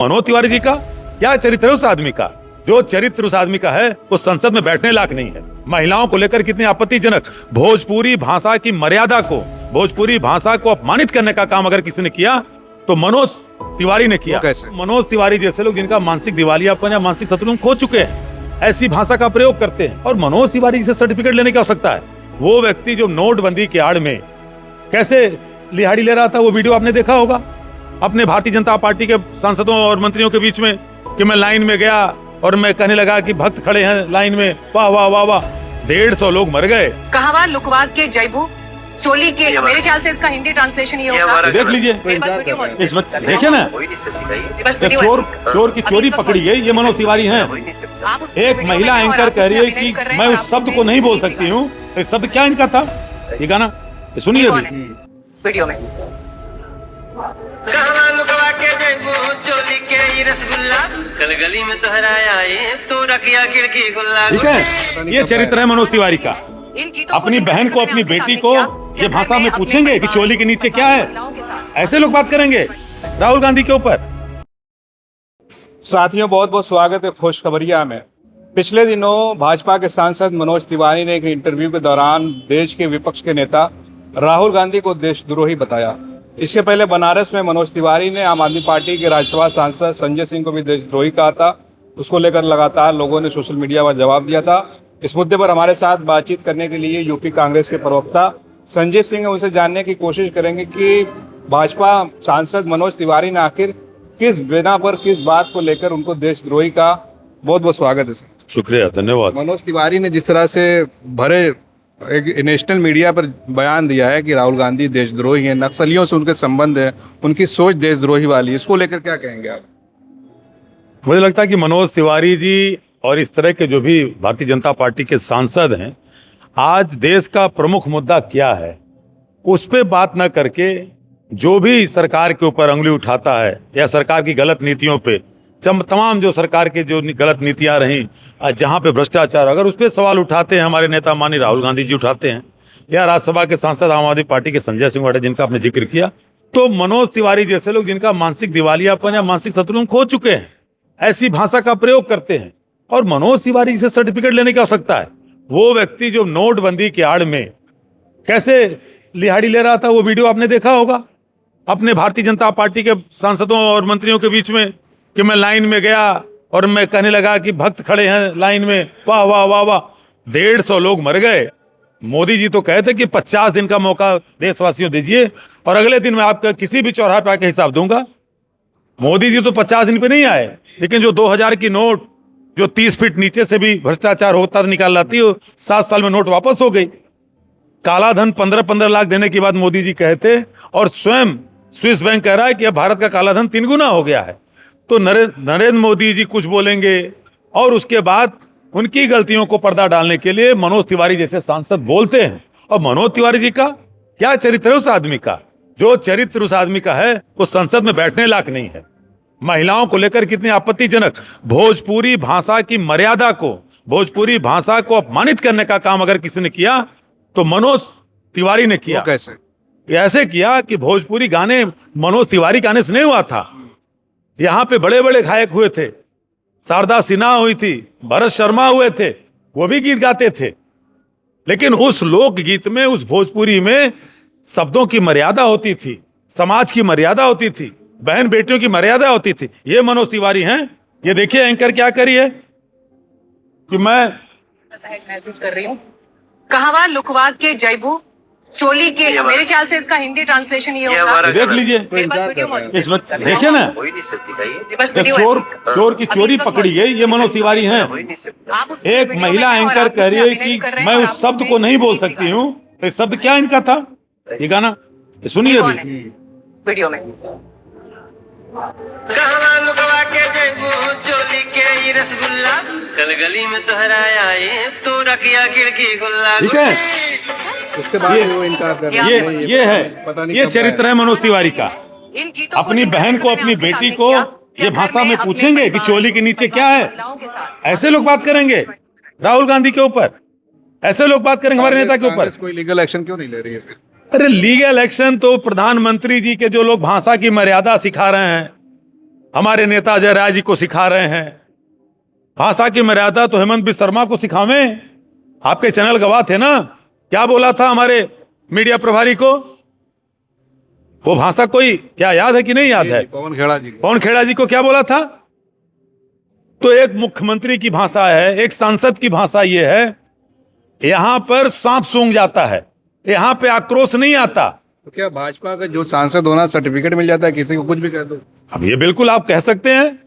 मनोज तिवारी जी का क्या चरित्र है उस आदमी का? जो चरित्र उस आदमी का है वो संसद में बैठने लायक नहीं है। महिलाओं को लेकर कितनी आपत्तिजनक, भोजपुरी भाषा की मर्यादा को, भोजपुरी भाषा को अपमानित करने का काम अगर किसी ने किया तो मनोज तिवारी ने किया। मनोज तिवारी जैसे लोग जिनका मानसिक दिवालियापन या मानसिक संतुलन खो चुके हैं, ऐसी भाषा का प्रयोग करते हैं। और मनोज तिवारी से सर्टिफिकेट लेने की आवश्यकता है? वो व्यक्ति जो नोटबंदी के आड़ में कैसे लिहाड़ी ले रहा था, वो वीडियो आपने देखा होगा अपने भारतीय जनता पार्टी के सांसदों और मंत्रियों के बीच में, कि मैं लाइन में गया और मैं कहने लगा कि भक्त खड़े हैं लाइन में, वाह वाह वाह वाह, 150 लोग मर गए। कहवा लुकवा के जयबू चोली के, मेरे ख्याल से इसका हिंदी ट्रांसलेशन ये होगा। देख लीजिए, देखिए ना, चोर की चोरी पकड़ी गई, ये मनोज तिवारी हैं। एक महिला एंकर कह रही है कि मैं उस शब्द को नहीं बोल सकती हूँ। शब्द क्या इनका था? ये गाना सुनिए वीडियो में। कल गली में तो रखिया खिड़की गुल्ला। ठीक है, ये चरित्र है मनोज तिवारी का। अपनी बहन को, अपनी बेटी को ये भाषा में पूछेंगे कि चोली के नीचे क्या है? ऐसे लोग बात करेंगे राहुल गांधी के ऊपर। साथियों, बहुत बहुत स्वागत है खुशखबरिया में। पिछले दिनों भाजपा के सांसद मनोज तिवारी ने एक इंटरव्यू के दौरान देश के विपक्ष के नेता राहुल गांधी को देशद्रोही बताया। इसके पहले बनारस में मनोज तिवारी ने आम आदमी पार्टी के राज्यसभा सांसद संजय सिंह को भी देशद्रोही कहा था। उसको लेकर लगातार लोगों ने सोशल मीडिया पर जवाब दिया था। इस मुद्दे पर हमारे साथ बातचीत करने के लिए यूपी कांग्रेस के प्रवक्ता संजीव सिंह है। उनसे जानने की कोशिश करेंगे कि भाजपा सांसद मनोज तिवारी ने आखिर किस बिना पर, किस बात को लेकर उनको देशद्रोही का। बहुत बहुत स्वागत है सर। शुक्रिया, धन्यवाद। मनोज तिवारी ने जिस तरह से भरे एक नेशनल मीडिया पर बयान दिया है कि राहुल गांधी देशद्रोही हैं, नक्सलियों से उनके संबंध है, उनकी सोच देशद्रोही वाली है, इसको लेकर क्या कहेंगे आप? मुझे लगता है कि मनोज तिवारी जी और इस तरह के जो भी भारतीय जनता पार्टी के सांसद हैं, आज देश का प्रमुख मुद्दा क्या है उस पर बात न करके जो भी सरकार के ऊपर उंगली उठाता है या सरकार की गलत नीतियों पे, तमाम जो सरकार के जो गलत नीतियां रहीं, जहां पे भ्रष्टाचार, अगर उस पर सवाल उठाते हैं हमारे नेता माननीय राहुल गांधी जी उठाते हैं, या राज्यसभा के सांसद आम आदमी पार्टी के संजय सिंह जिनका आपने जिक्र किया, तो मनोज तिवारी जैसे लोग जिनका मानसिक दिवालियापन या मानसिक संतुलन खो चुके हैं, ऐसी भाषा का प्रयोग करते हैं। और मनोज तिवारी से सर्टिफिकेट लेने की आवश्यकता है? वो व्यक्ति जो नोटबंदी के आड़ में कैसे लिहाड़ी ले रहा था, वो वीडियो आपने देखा होगा अपने भारतीय जनता पार्टी के सांसदों और मंत्रियों के बीच में, कि मैं लाइन में गया और मैं कहने लगा कि भक्त खड़े हैं लाइन में, वाह वाह वाह वाह, 150 लोग मर गए। मोदी जी तो कहते कि 50 दिन का मौका देशवासियों दीजिए और अगले दिन मैं आपका किसी भी चौराहे पे आके हिसाब दूंगा। मोदी जी तो 50 दिन पे नहीं आए, लेकिन जो 2000 की नोट जो 30 फीट नीचे से भी भ्रष्टाचार होता निकाल लाती है, 7 साल में नोट वापस हो गई। काला धन 15-15 लाख देने के बाद मोदी जी कहते, और स्वयं स्विस बैंक कह रहा है कि अब भारत का काला धन 3 गुना हो गया है। तो नरेंद्र मोदी जी कुछ बोलेंगे और उसके बाद उनकी गलतियों को पर्दा डालने के लिए मनोज तिवारी जैसे सांसद बोलते हैं। और मनोज तिवारी जी का क्या चरित्र है उस आदमी का? जो चरित्र उस आदमी का है वो संसद में बैठने लायक नहीं है। महिलाओं को लेकर कितनी आपत्तिजनक, भोजपुरी भाषा की मर्यादा को, भोजपुरी भाषा को अपमानित करने का काम अगर किसी ने किया तो मनोज तिवारी ने किया। कैसे? ऐसे किया कि भोजपुरी गाने मनोज तिवारी गाने से नहीं हुआ था। यहाँ पे बड़े बड़े गायक हुए थे, शारदा सिन्हा हुई थी, भरत शर्मा हुए थे, वो भी गीत गाते थे, लेकिन उस लोकगीत में, उस भोजपुरी में शब्दों की मर्यादा होती थी, समाज की मर्यादा होती थी, बहन बेटियों की मर्यादा होती थी। ये मनोज तिवारी हैं। ये देखिए एंकर क्या करी है कि मैं सहज महसूस कर रही हूँ। कहवा लुकवा के जयबू चोली के, मेरे ख्याल से इसका हिंदी ट्रांसलेशन ये होगा। देख लीजिए, देखिए ना, चोर की चोरी पकड़ी गई, ये मनोज तिवारी हैं। एक महिला एंकर कह रही है कि मैं उस शब्द को नहीं बोल सकती हूँ। तो शब्द क्या इनका था? ये गाना सुनिए वीडियो में। कल गली में तो रखिया खिड़की गुल्ला। ठीक है, उसके बाद वो इनकार कर रहे हैं। ये है, ये चरित्र है मनोज तिवारी का। अपनी बहन को, अपनी बेटी को ये भाषा में पूछेंगे कि चोली के नीचे क्या है? ऐसे लोग बात करेंगे राहुल गांधी के ऊपर, ऐसे लोग बात करेंगे हमारे नेता के ऊपर। कोई लीगल एक्शन क्यों नहीं ले रही है फिर? अरे लीगल एक्शन तो प्रधानमंत्री जी के जो लोग भाषा की मर्यादा सिखा रहे हैं, हमारे नेता अजय राय जी को सिखा रहे हैं। भाषा की मर्यादा तो हेमंत बिस्वा शर्मा को सिखावें। आपके चैनल गवाह थे ना, क्या बोला था हमारे मीडिया प्रभारी को? वो भाषा कोई क्या याद है कि नहीं याद है? पवन खेड़ा जी को क्या बोला था? तो एक मुख्यमंत्री की भाषा है, एक सांसद की भाषा ये है, यहां पर सांप सूंघ जाता है, यहां पे आक्रोश नहीं आता। तो क्या भाजपा का जो सांसद होना सर्टिफिकेट मिल जाता है, किसी को कुछ भी कह दो? अब ये बिल्कुल आप कह सकते हैं।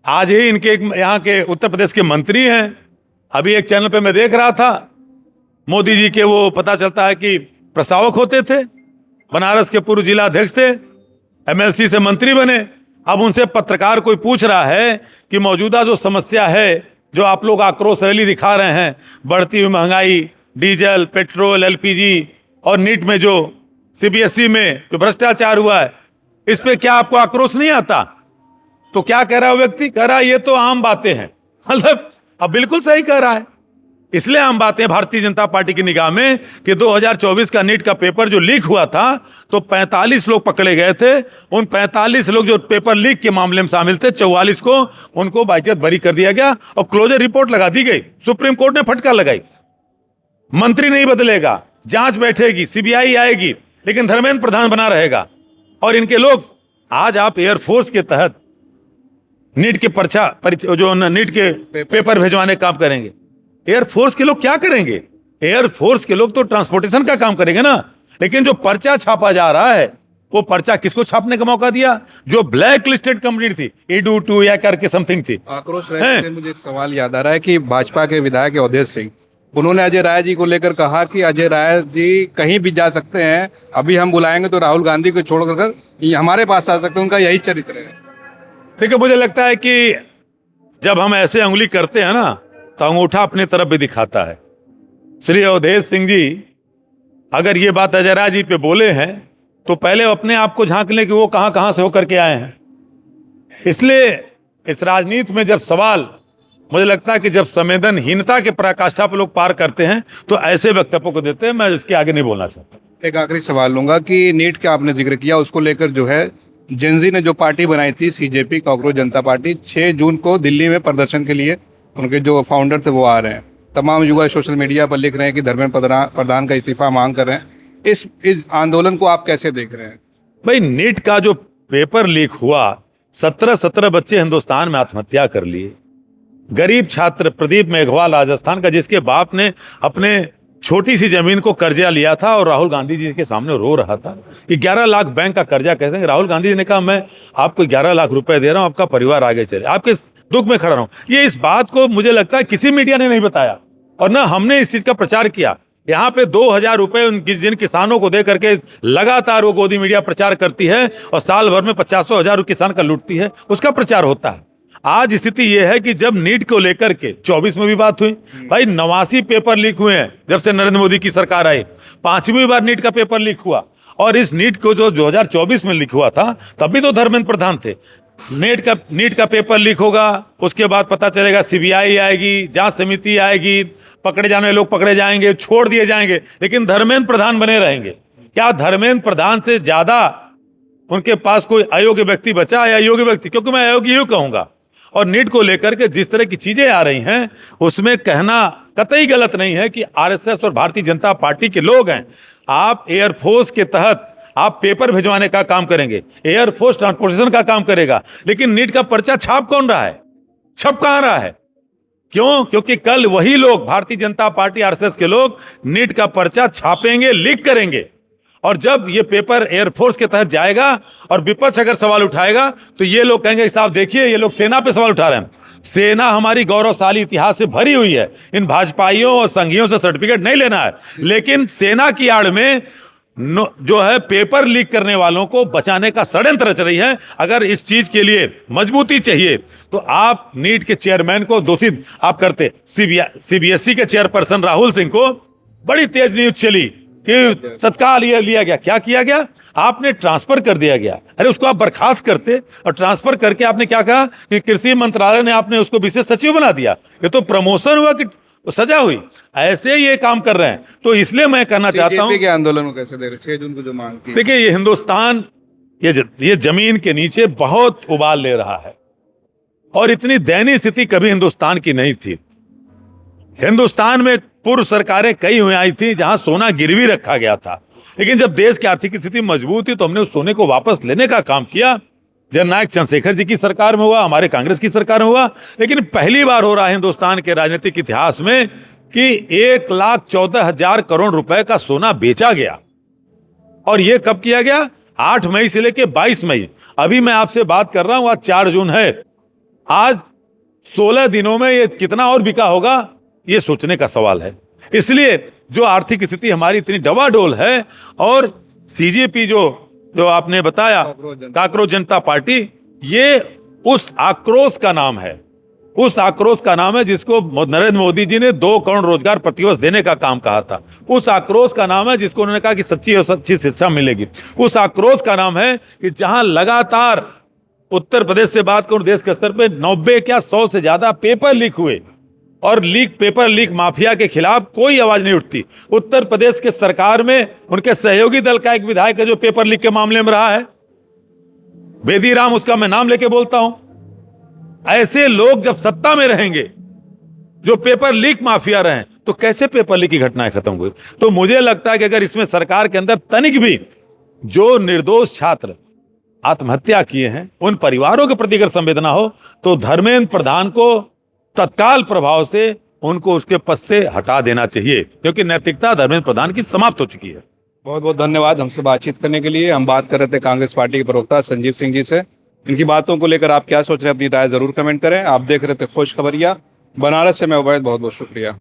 आज ही इनके यहाँ के उत्तर प्रदेश के मंत्री हैं। अभी एक चैनल पे मैं देख रहा था, मोदी जी के वो पता चलता है कि प्रस्तावक होते थे, बनारस के पूर्व जिला अध्यक्ष थे, एमएलसी से मंत्री बने। अब उनसे पत्रकार कोई पूछ रहा है कि मौजूदा जो समस्या है, जो आप लोग आक्रोश रैली दिखा रहे हैं, बढ़ती हुई महंगाई, डीजल, पेट्रोल, एलपीजी और नीट में जो सीबीएसई में जो भ्रष्टाचार हुआ है, इस पे क्या आपको आक्रोश नहीं आता? तो क्या कह रहा है वो व्यक्ति? कह रहा है ये तो आम बातें हैं। मतलब अब बिल्कुल सही कह रहा है। इसलिए आम बातें भारतीय जनता पार्टी की निगाह में कि 2024 का नीट का पेपर जो लीक हुआ था, तो 45 लोग पकड़े गए थे। उन 45 लोग जो पेपर लीक के मामले में शामिल थे, 44 को उनको बाइज्जत बरी कर दिया गया और क्लोजर रिपोर्ट लगा दी गई। सुप्रीम कोर्ट ने फटकार लगाई, मंत्री नहीं बदलेगा, जांच बैठेगी, सीबीआई आएगी, लेकिन धर्मेंद्र प्रधान बना रहेगा। और इनके लोग, आज आप एयरफोर्स के तहत नीट के जो नीट के पेपर भिजवाने का काम करेंगे, एयरफोर्स के लोग क्या करेंगे? एयरफोर्स के लोग तो ट्रांसपोर्टेशन का काम करेंगे ना। लेकिन जो पर्चा छापा जा रहा है, वो पर्चा किसको छापने का मौका दिया? जो ब्लैक लिस्टेड कंपनी थी, ईडू 2 या करके समथिंग थी। आक्रोश रहते मुझे एक सवाल याद आ रहा है कि भाजपा के विधायक अवधेश सिंह, उन्होंने अजय राय जी को लेकर कहा कि अजय राय जी कहीं भी जा सकते हैं, अभी हम बुलाएंगे तो राहुल गांधी को छोड़कर हमारे पास आ सकते हैं। उनका यही चरित्र है। देखिए, मुझे लगता है कि जब हम ऐसे उंगली करते हैं ना, तो अंगूठा अपनी तरफ भी दिखाता है। श्री अवधेश सिंह जी अगर ये बात अजय राय जी पे बोले हैं, तो पहले अपने आप को झांक लें कि वो कहां कहां से होकर के आए हैं। इसलिए इस राजनीति में जब सवाल, मुझे लगता है कि जब संवेदनहीनता के पराकाष्ठा पर लोग पार करते हैं, तो ऐसे वक्तव्यों को देते हैं। मैं इसके आगे नहीं बोलना चाहता। एक आखिरी सवाल लूंगा कि नीट का आपने जिक्र किया, उसको लेकर जो है जेनजी ने जो पार्टी बनाई थी, सीजेपी, कॉकरोच जनता पार्टी, 6 जून को दिल्ली में प्रदर्शन के लिए उनके जो फाउंडर थे वो आ रहे हैं। तमाम युवा सोशल मीडिया पर लिख रहे हैं कि धर्मेंद्र प्रधान का इस्तीफा मांग कर रहे हैं। इस आंदोलन को आप कैसे देख रहे हैं? भाई, नीट का जो पेपर लीक हुआ, 17 बच्चे हिंदुस्तान में आत्महत्या कर लिए। गरीब छात्र प्रदीप मेघवाल राजस्थान का, जिसके बाप ने अपने छोटी सी जमीन को कर्जा लिया था और राहुल गांधी जी के सामने रो रहा था कि 11 लाख बैंक का कर्जा कैसे। राहुल गांधी जी ने कहा, मैं आपको 11 लाख रुपए दे रहा हूं, आपका परिवार आगे चले, आपके दुख में खड़ा रहूं। ये इस बात को मुझे लगता है किसी मीडिया ने नहीं बताया, और ना हमने इस चीज का प्रचार किया। यहाँ पे 2000 रुपए जिन किसानों को दे करके लगातार वो गोदी मीडिया प्रचार करती है, और साल भर में 50,000 किसान का लूटती है, उसका प्रचार होता है। आज स्थिति यह है कि जब नीट को लेकर के 24 में भी बात हुई, भाई 89 पेपर लीक हुए हैं जब से नरेंद्र मोदी की सरकार आई। 5वीं बार नीट का पेपर लीक हुआ, और इस नीट को जो 2024 में लीक हुआ था, तब भी तो धर्मेंद्र प्रधान थे। नीट का पेपर लीक होगा, उसके बाद पता चलेगा सीबीआई आएगी, जांच समिति आएगी, पकड़े जाने वाले लोग पकड़े जाएंगे, छोड़ दिए जाएंगे, लेकिन धर्मेंद्र प्रधान बने रहेंगे। क्या धर्मेंद्र प्रधान से ज्यादा उनके पास कोई अयोग्य व्यक्ति बचा है? अयोग्य व्यक्ति, क्योंकि मैं अयोग्य ही कहूंगा। और नीट को लेकर के जिस तरह की चीजें आ रही हैं, उसमें कहना कतई गलत नहीं है कि आरएसएस और भारतीय जनता पार्टी के लोग हैं। आप एयरफोर्स के तहत आप पेपर भिजवाने का काम करेंगे, एयरफोर्स ट्रांसपोर्टेशन का काम करेगा, लेकिन नीट का पर्चा छाप कौन रहा है? छप कहां रहा है? क्यों? क्योंकि कल वही लोग, भारतीय जनता पार्टी, आरएसएस के लोग, नीट का पर्चा छापेंगे, लीक करेंगे। और जब ये पेपर एयरफोर्स के तहत जाएगा और विपक्ष अगर सवाल उठाएगा, तो ये लोग कहेंगे साहब देखिए, ये लोग सेना पे सवाल उठा रहे हैं। सेना हमारी गौरवशाली इतिहास से भरी हुई है, इन भाजपाइयों और संघियों से सर्टिफिकेट नहीं लेना है, लेकिन सेना की आड़ में जो है पेपर लीक करने वालों को बचाने का षड्यंत्र रच रही है। अगर इस चीज के लिए मजबूती चाहिए, तो आप नीट के चेयरमैन को दोषी आप करते। सीबीएसई के चेयरपर्सन राहुल सिंह को बड़ी तेज न्यूज चली कि तत्काल ये लिया गया। क्या किया गया? आपने ट्रांसफर कर दिया गया। अरे उसको आप बर्खास्त करते, और ट्रांसफर करके आपने क्या कहा कि कृषि मंत्रालय ने आपने उसको विशेष सचिव बना दिया। ये तो प्रमोशन हुआ कि सजा हुई। ऐसे ये काम कर रहे हैं। तो इसलिए मैं कहना चाहता हूं के आंदोलन को कैसे देख रहे? 6 जून को जो मांग की, देखिए, ये हिंदुस्तान ये जमीन के नीचे बहुत उबाल ले रहा है। और इतनी दयनीय स्थिति कभी हिंदुस्तान की नहीं थी। हिंदुस्तान में पूर्व सरकारें कई हुई आई थी जहां सोना गिरवी रखा गया था, लेकिन जब देश की आर्थिक स्थिति मजबूत थी तो हमने उस सोने को वापस लेने का काम किया। जननायक चंद्रशेखर जी की सरकार में हुआ, हमारे कांग्रेस की सरकार में हुआ, लेकिन पहली बार हो रहा है हिंदुस्तान के राजनीतिक इतिहास में कि 1,14,000 करोड़ रुपए का सोना बेचा गया। और यह कब किया गया? 8 मई से लेकर 22 मई। अभी मैं आपसे बात कर रहा हूं, आज 4 जून है। आज 16 दिनों में ये कितना और बिका होगा, ये सोचने का सवाल है। इसलिए जो आर्थिक स्थिति हमारी इतनी डवाडोल है, और सीजेपी जो आपने बताया, काकरोच जनता पार्टी, ये उस आक्रोश का नाम है। उस आक्रोश का नाम है जिसको नरेंद्र मोदी जी ने 2 करोड़ रोजगार प्रतिवर्ष देने का काम कहा था। उस आक्रोश का नाम है जिसको उन्होंने कहा कि सच्ची और सच्ची शिक्षा मिलेगी। उस आक्रोश का नाम है कि जहां लगातार उत्तर प्रदेश से बात करूं, देश के स्तर पे 90 क्या 100 से ज्यादा पेपर लीक हुए, और पेपर लीक माफिया के खिलाफ कोई आवाज नहीं उठती। उत्तर प्रदेश के सरकार में उनके सहयोगी दल का एक विधायक है जो पेपर लीक के मामले में रहा है, बेदीराम, उसका मैं नाम लेके बोलता हूं। ऐसे लोग जब सत्ता में रहेंगे, जो पेपर लीक माफिया रहे, तो कैसे पेपर लीक की घटनाएं खत्म हुई? तो मुझे लगता है कि अगर इसमें सरकार के अंदर तनिक भी जो निर्दोष छात्र आत्महत्या किए हैं उन परिवारों के प्रति अगर संवेदना हो, तो धर्मेंद्र प्रधान को तत्काल प्रभाव से उनको उसके पद से हटा देना चाहिए, क्योंकि नैतिकता धर्मेंद्र प्रधान की समाप्त हो चुकी है। बहुत बहुत धन्यवाद हमसे बातचीत करने के लिए। हम बात कर रहे थे कांग्रेस पार्टी के प्रवक्ता संजीव सिंह जी से। इनकी बातों को लेकर आप क्या सोच रहे हैं, अपनी राय जरूर कमेंट करें। आप देख रहे थे खुश खबरिया। बनारस से मैं उबैद, बहुत बहुत शुक्रिया।